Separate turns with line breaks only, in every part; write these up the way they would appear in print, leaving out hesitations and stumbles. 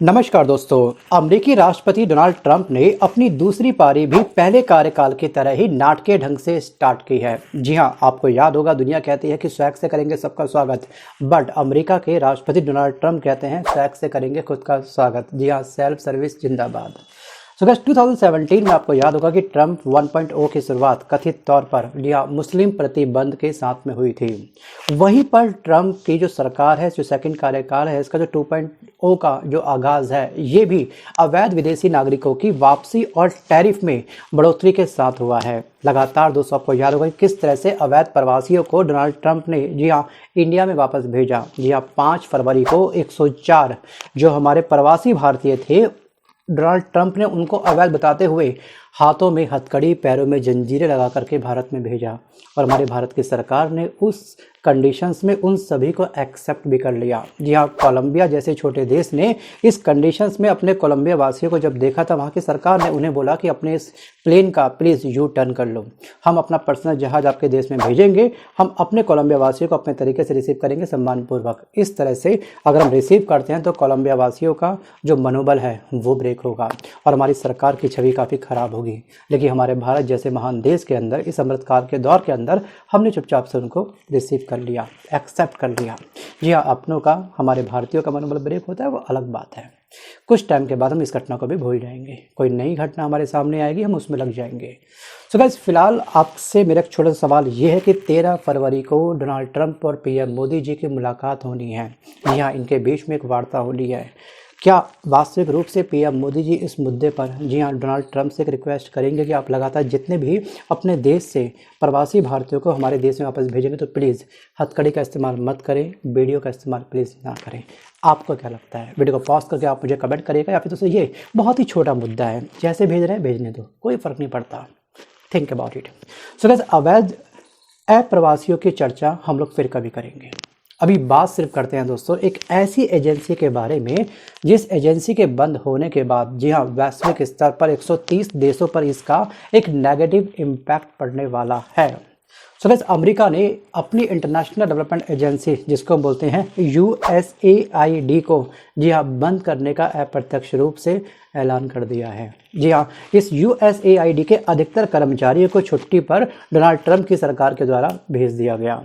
नमस्कार दोस्तों। अमेरिकी राष्ट्रपति डोनाल्ड ट्रंप ने अपनी दूसरी पारी भी पहले कार्यकाल की तरह ही नाटकीय ढंग से स्टार्ट की है। जी हां, आपको याद होगा दुनिया कहती है कि स्वैग से करेंगे सबका स्वागत, बट अमेरिका के राष्ट्रपति डोनाल्ड ट्रंप कहते हैं स्वैग से करेंगे खुद का स्वागत। जी हां, सेल्फ सर्विस जिंदाबाद। सो गाइस 2017 में आपको याद होगा कि ट्रंप 1.0 की शुरुआत कथित तौर पर मुस्लिम प्रतिबंध के साथ में हुई थी। वहीं पर ट्रंप की जो सरकार है, जो सेकंड कार्यकाल है, इसका जो 2.0 का जो आगाज़ है, ये भी अवैध विदेशी नागरिकों की वापसी और टैरिफ में बढ़ोतरी के साथ हुआ है। लगातार दोस्तों आपको याद होगा कि किस तरह से अवैध प्रवासियों को डोनाल्ड ट्रंप ने इंडिया में वापस भेजा। 5 फरवरी को 104 जो हमारे प्रवासी भारतीय थे, डोनाल्ड ट्रंप ने उनको अवैध बताते हुए हाथों में हथकड़ी, पैरों में जंजीरें लगा करके भारत में भेजा। और हमारे भारत की सरकार ने उस कंडीशंस में उन सभी को एक्सेप्ट भी कर लिया। जी हाँ, कोलंबिया जैसे छोटे देश ने इस कंडीशंस में अपने कोलंबिया वासियों को जब देखा था, वहाँ की सरकार ने उन्हें बोला कि अपने इस प्लेन का प्लीज़ यू टर्न कर लो, हम अपना पर्सनल जहाज़ आपके देश में भेजेंगे, हम अपने कोलंबिया वासियों को अपने तरीके से रिसीव करेंगे सम्मानपूर्वक। इस तरह से अगर हम रिसीव करते हैं तो कोलंबिया वासियों का जो मनोबल है वो ब्रेक होगा और हमारी सरकार की छवि काफ़ी ख़राब होगी। लेकिन हमारे भारत जैसे महान देश के अंदर इस अमृतकाल के दौर के अंदर हमने चुपचाप से उनको रिसीव कर लिया, एक्सेप्ट कर लिया। जी हाँ, अपनों का, हमारे भारतीयों का मनोबल ब्रेक होता है वो अलग बात है। कुछ टाइम के बाद हम इस घटना को भी भूल जाएंगे, कोई नई घटना हमारे सामने आएगी, हम उसमें लग जाएंगे। सो गाइस, फिलहाल आपसे मेरा एक छोटा सा सवाल ये है कि 13 फरवरी को डोनाल्ड ट्रंप और पीएम मोदी जी की मुलाकात होनी है। जी हाँ, इनके बीच में एक वार्ता होनी है। क्या वास्तविक रूप से पीएम मोदी जी इस मुद्दे पर डोनाल्ड ट्रंप से एक रिक्वेस्ट करेंगे कि आप लगातार जितने भी अपने देश से प्रवासी भारतीयों को हमारे देश में वापस भेजेंगे तो प्लीज़ हथकड़ी का इस्तेमाल मत करें, वीडियो का इस्तेमाल प्लीज़ ना करें। आपको क्या लगता है? वीडियो को पॉज करके आप मुझे कमेंट करिएगा, या फिर दोस्तों ये बहुत ही छोटा मुद्दा है, जैसे भेज रहे हैं भेजने दो, कोई फ़र्क नहीं पड़ता। Think about it. So guys, अवैध अप्रवासियों की चर्चा हम लोग फिर कभी करेंगे। अभी बात सिर्फ करते हैं दोस्तों एक ऐसी एजेंसी के बारे में जिस एजेंसी के बंद होने के बाद वैश्विक स्तर पर 130 देशों पर इसका एक नेगेटिव इम्पैक्ट पड़ने वाला है। सो गाइस, अमेरिका ने अपनी इंटरनेशनल डेवलपमेंट एजेंसी, जिसको बोलते हैं USAID को बंद करने का अप्रत्यक्ष रूप से ऐलान कर दिया है। जी हाँ, इस USAID के अधिकतर कर्मचारियों को छुट्टी पर डोनाल्ड ट्रंप की सरकार के द्वारा भेज दिया गया।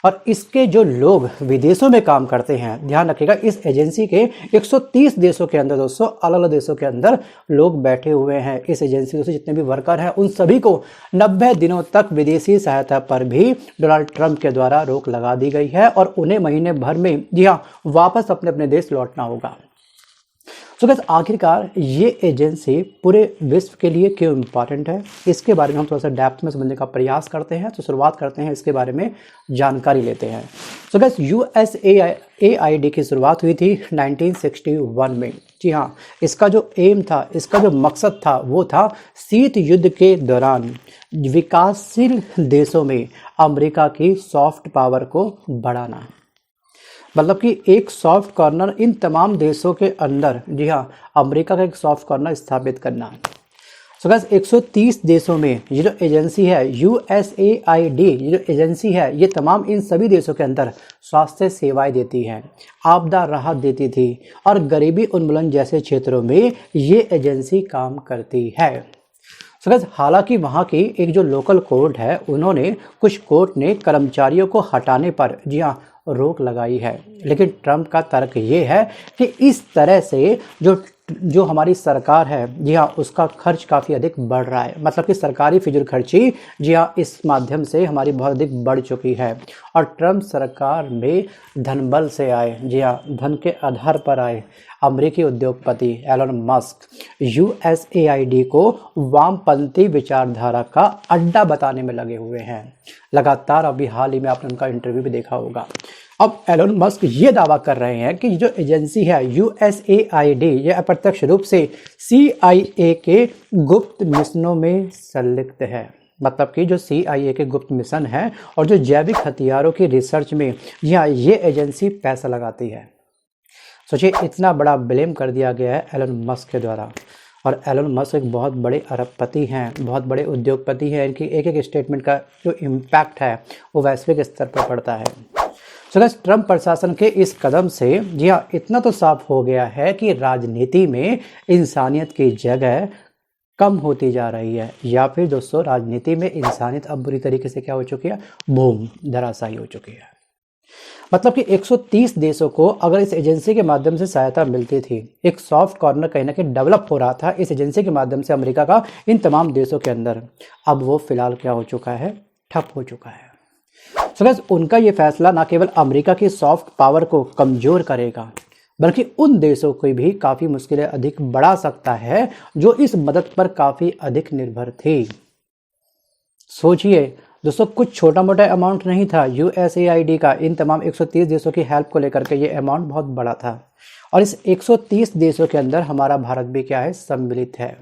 और इसके जो लोग विदेशों में काम करते हैं, ध्यान रखिएगा, इस एजेंसी के 130 देशों के अंदर दोस्तों, अलग अलग देशों के अंदर लोग बैठे हुए हैं। इस एजेंसी से जितने भी वर्कर हैं उन सभी को 90 दिनों तक विदेशी सहायता पर भी डोनाल्ड ट्रंप के द्वारा रोक लगा दी गई है और उन्हें महीने भर में वापस अपने अपने देश लौटना होगा। सो गाइस, आखिरकार ये एजेंसी पूरे विश्व के लिए क्यों इम्पॉर्टेंट है, इसके बारे में हम थोड़ा सा डेप्थ में समझने का प्रयास करते हैं। तो शुरुआत करते हैं, इसके बारे में जानकारी लेते हैं। सो गाइस, USAID की शुरुआत हुई थी 1961 में। जी हाँ, इसका जो एम था, इसका जो मकसद था, वो था शीत युद्ध के दौरान विकासशील देशों में अमेरिका की सॉफ्ट पावर को बढ़ाना। मतलब कि एक सॉफ्ट कॉर्नर इन तमाम देशों के अंदर, अमेरिका का एक सॉफ्ट कॉर्नर स्थापित करना। सो गाइस, 130 देशों में ये जो एजेंसी है USAID, ये जो एजेंसी है, ये तमाम इन सभी देशों के अंदर स्वास्थ्य सेवाएं देती है, आपदा राहत देती थी और गरीबी उन्मूलन जैसे क्षेत्रों में ये एजेंसी काम करती है। सो गाइस, हालांकि वहाँ की एक जो लोकल कोर्ट है, कुछ कोर्ट ने कर्मचारियों को हटाने पर रोक लगाई है। लेकिन ट्रंप का तर्क ये है कि इस तरह से जो हमारी सरकार है, उसका खर्च काफ़ी अधिक बढ़ रहा है। मतलब कि सरकारी फिजूल खर्ची इस माध्यम से हमारी बहुत अधिक बढ़ चुकी है। और ट्रंप सरकार में धनबल से आए, धन के आधार पर आए अमेरिकी उद्योगपति एलन मस्क USAID को वामपंथी विचारधारा का अड्डा बताने में लगे हुए हैं लगातार। अभी हाल ही में आपने उनका इंटरव्यू भी देखा होगा। अब एलन मस्क ये दावा कर रहे हैं कि जो एजेंसी है USAID, ये अप्रत्यक्ष रूप से CIA के गुप्त मिशनों में संलिप्त है। मतलब कि जो CIA के गुप्त मिशन है और जो जैविक हथियारों की रिसर्च में ये एजेंसी पैसा लगाती है। सोचिए, इतना बड़ा ब्लेम कर दिया गया है एलन मस्क के द्वारा। और एलन मस्क एक बहुत बड़े अरबपति हैं, बहुत बड़े उद्योगपति हैं। इनकी एक एक स्टेटमेंट का जो इम्पैक्ट है वो वैश्विक स्तर पर पड़ता है। सो गाइस, ट्रंप प्रशासन के इस कदम से जी हाँ इतना तो साफ हो गया है कि राजनीति में इंसानियत की जगह कम होती जा रही है, या फिर दोस्तों राजनीति में इंसानियत अब बुरी तरीके से क्या हो चुकी है, बूम धराशायी हो चुकी है। मतलब कि 130 देशों को अगर इस एजेंसी के माध्यम से सहायता मिलती थी, एक सॉफ्ट कॉर्नर कहीं ना कहीं डेवलप हो रहा था इस एजेंसी के माध्यम से अमेरिका का इन तमाम देशों के अंदर, अब वो फिलहाल क्या हो चुका है, ठप हो चुका है। सो गाइस, उनका ये फैसला ना केवल अमेरिका की सॉफ्ट पावर को कमजोर करेगा, बल्कि उन देशों को भी काफ़ी मुश्किलें अधिक बढ़ा सकता है जो इस मदद पर काफ़ी अधिक निर्भर थी। सोचिए दोस्तों, कुछ छोटा मोटा अमाउंट नहीं था USAID का इन तमाम 130 देशों की हेल्प को लेकर के, ये अमाउंट बहुत बड़ा था। और इस 130 देशों के अंदर हमारा भारत भी क्या है, सम्मिलित है।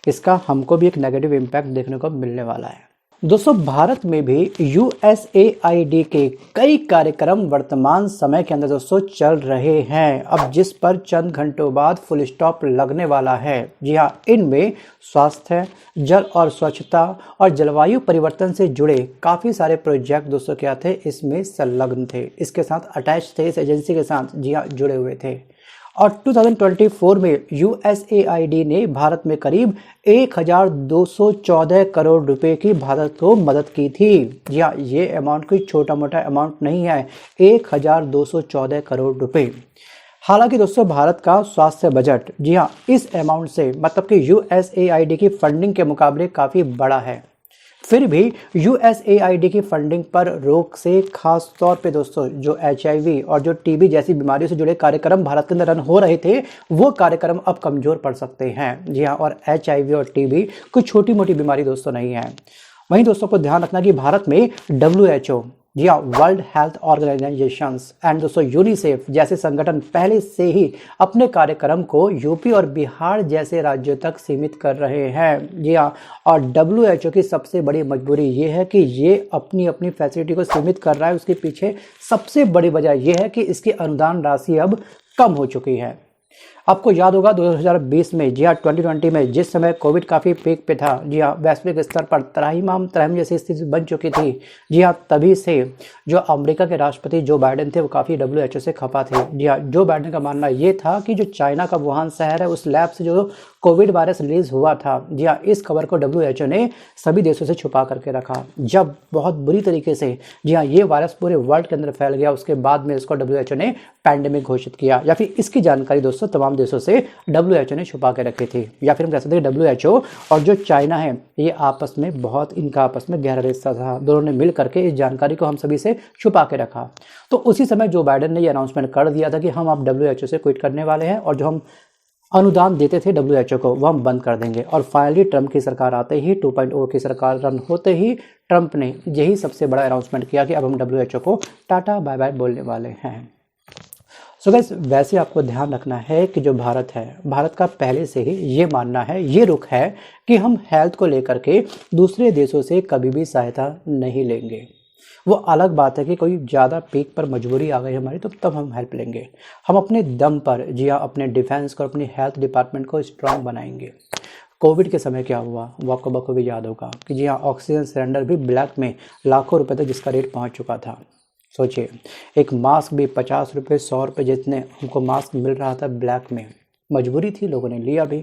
इसका हमको भी एक नेगेटिव इम्पैक्ट देखने को मिलने वाला है। दोस्तों, भारत में भी USAID के कई कार्यक्रम वर्तमान समय के अंदर दोस्तों चल रहे हैं, अब जिस पर चंद घंटों बाद फुल स्टॉप लगने वाला है। जी हाँ, इनमें स्वास्थ्य, जल और स्वच्छता और जलवायु परिवर्तन से जुड़े काफ़ी सारे प्रोजेक्ट दोस्तों क्या थे, इसमें संलग्न थे, इसके साथ अटैच थे, इस एजेंसी के साथ जी हाँ जुड़े हुए थे। और 2024 में USAID ने भारत में करीब 1214 करोड़ रुपए की भारत को मदद की थी। जी हाँ, ये अमाउंट कोई छोटा मोटा अमाउंट नहीं है, 1214 करोड़ रुपए। हालांकि दोस्तों भारत का स्वास्थ्य बजट जी हाँ इस अमाउंट से मतलब कि USAID की फंडिंग के मुकाबले काफ़ी बड़ा है। फिर भी USAID की फंडिंग पर रोक से खास तौर पे दोस्तों जो HIV और जो TB जैसी बीमारियों से जुड़े कार्यक्रम भारत के अंदर रन हो रहे थे, वो कार्यक्रम अब कमज़ोर पड़ सकते हैं। जी हाँ, और HIV और TB कोई छोटी मोटी बीमारी दोस्तों नहीं है। वहीं दोस्तों को ध्यान रखना कि भारत में WHO जी हाँ वर्ल्ड हेल्थ ऑर्गेनाइजेशंस एंड दोस्तों यूनिसेफ जैसे संगठन पहले से ही अपने कार्यक्रम को यूपी और बिहार जैसे राज्यों तक सीमित कर रहे हैं। जी हाँ, और WHO की सबसे बड़ी मजबूरी ये है कि ये अपनी अपनी फैसिलिटी को सीमित कर रहा है। उसके पीछे सबसे बड़ी वजह यह है कि इसकी अनुदान राशि अब कम हो चुकी है। आपको याद होगा 2020 में जी हाँ 2020 में जिस समय कोविड काफ़ी पीक पे था, जी हाँ वैश्विक स्तर पर त्राहिमाम जैसी स्थिति बन चुकी थी। जी हाँ, तभी से जो अमेरिका के राष्ट्रपति जो बाइडेन थे वो काफ़ी WHO से खफा थे। जी हाँ, जो बाइडेन का मानना ये था कि जो चाइना का वुहान शहर है उस लैब से जो कोविड वायरस रिलीज हुआ था, जी हाँ इस खबर को WHO ने सभी देशों से छुपा करके रखा। जब बहुत बुरी तरीके से जी हाँ ये वायरस पूरे वर्ल्ड के अंदर फैल गया, उसके बाद में इसको WHO ने पैंडेमिक घोषित किया, या फिर इसकी जानकारी दोस्तों तमाम देशों से WHO ने छुपा के रखी थी। या फिर हम कह सकते हैं WHO और जो चाइना है ये आपस में बहुत इनका आपस में गहरा रिश्ता था, दोनों ने मिल करके इस जानकारी को हम सभी से छुपा के रखा। तो उसी समय जो बाइडेन ने ये अनाउंसमेंट कर दिया था कि हम अब WHO से क्विट करने वाले हैं और जो हम अनुदान देते थे WHO को वो हम बंद कर देंगे। और फाइनली ट्रंप की सरकार आते ही 2.0 की सरकार रन होते ही ट्रंप ने यही सबसे बड़ा अनाउंसमेंट किया कि अब हम WHO को टाटा बाय बाय बोलने वाले हैं। सो गाइस, वैसे आपको ध्यान रखना है कि जो भारत है, भारत का पहले से ही ये मानना है, ये रुख है कि हम हेल्थ को लेकर के दूसरे देशों से कभी भी सहायता नहीं लेंगे। वो अलग बात है कि कोई ज़्यादा पीक पर मजबूरी आ गई हमारी तो तब हम हेल्प लेंगे। हम अपने दम पर जी हाँ अपने डिफेंस को, अपनी हेल्थ डिपार्टमेंट को स्ट्रांग बनाएंगे। कोविड के समय क्या हुआ वो आपको बखूबी याद होगा कि जी हाँ ऑक्सीजन सिलेंडर भी ब्लैक में लाखों रुपए तक जिसका रेट पहुंच चुका था। सोचिए, एक मास्क भी 50 रुपये 100 रुपये जितने हमको मास्क मिल रहा था ब्लैक में, मजबूरी थी, लोगों ने लिया भी।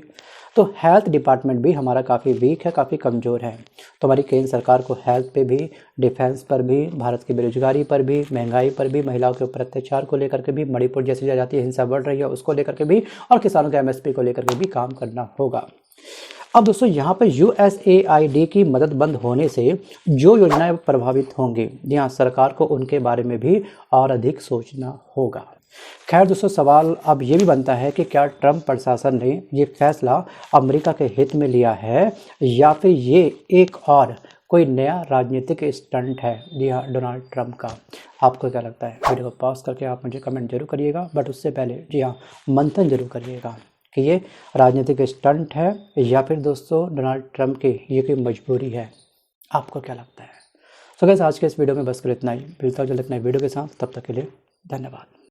तो हेल्थ डिपार्टमेंट भी हमारा काफ़ी वीक है, काफ़ी कमज़ोर है। तो हमारी केंद्र सरकार को हेल्थ पे भी, डिफेंस पर भी, भारत की बेरोजगारी पर भी, महंगाई पर भी, महिलाओं के ऊपर अत्याचार को लेकर के भी, मणिपुर जैसी जातीय हिंसा बढ़ रही है उसको लेकर के भी, और किसानों के MSP को लेकर के भी काम करना होगा। अब दोस्तों यहाँ पर USAID की मदद बंद होने से जो योजनाएं प्रभावित होंगी, जी हाँ सरकार को उनके बारे में भी और अधिक सोचना होगा। खैर दोस्तों, सवाल अब ये भी बनता है कि क्या ट्रंप प्रशासन ने ये फैसला अमेरिका के हित में लिया है या फिर ये एक और कोई नया राजनीतिक स्टंट है, जी हाँ डोनाल्ड ट्रंप का। आपको क्या लगता है? वीडियो को पॉज करके आप मुझे कमेंट जरूर करिएगा, बट उससे पहले जी हाँ मंथन जरूर करिएगा कि ये राजनीतिक स्टंट है या फिर दोस्तों डोनाल्ड ट्रंप की ये कोई मजबूरी है। आपको क्या लगता है? सो गाइस, आज के इस वीडियो में बस कर इतना ही। मिलता हूं जल्द एक नए वीडियो के साथ, तब तक के लिए धन्यवाद।